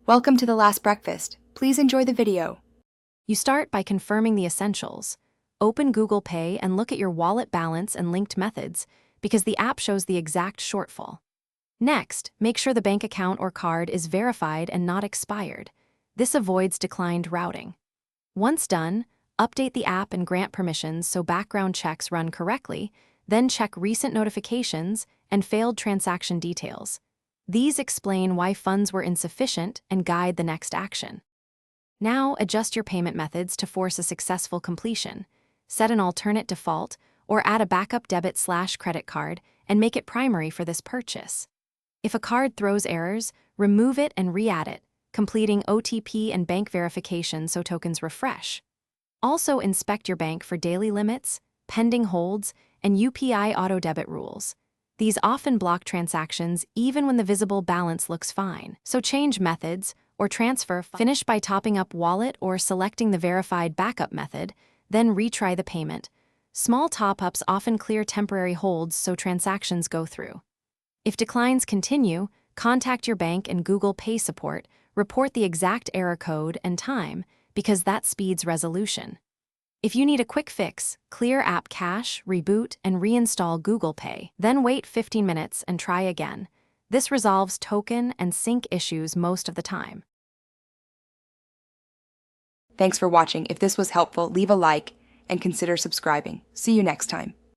Welcome to The Last Breakfast. Please enjoy the video. You start by confirming the essentials. Open Google Pay and look at your wallet balance and linked methods because the app shows the exact shortfall. Next, make sure the bank account or card is verified and not expired. This avoids declined routing. Once done, update the app and grant permissions so background checks run correctly, then check recent notifications and failed transaction details. These explain why funds were insufficient and guide the next action. Now, adjust your payment methods to force a successful completion. Set an alternate default or add a backup debit/credit card and make it primary for this purchase. If a card throws errors, remove it and re-add it, completing OTP and bank verification so tokens refresh. Also, inspect your bank for daily limits, pending holds, and UPI auto-debit rules. These often block transactions even when the visible balance looks fine. So change methods or transfer. Finish by topping up wallet or selecting the verified backup method, then retry the payment. Small top-ups often clear temporary holds so transactions go through. If declines continue, contact your bank and Google Pay support, report the exact error code and time because that speeds resolution. If you need a quick fix, clear app cache, reboot, and reinstall Google Pay. Then wait 15 minutes and try again. This resolves token and sync issues most of the time. Thanks for watching. If this was helpful, leave a like and consider subscribing. See you next time.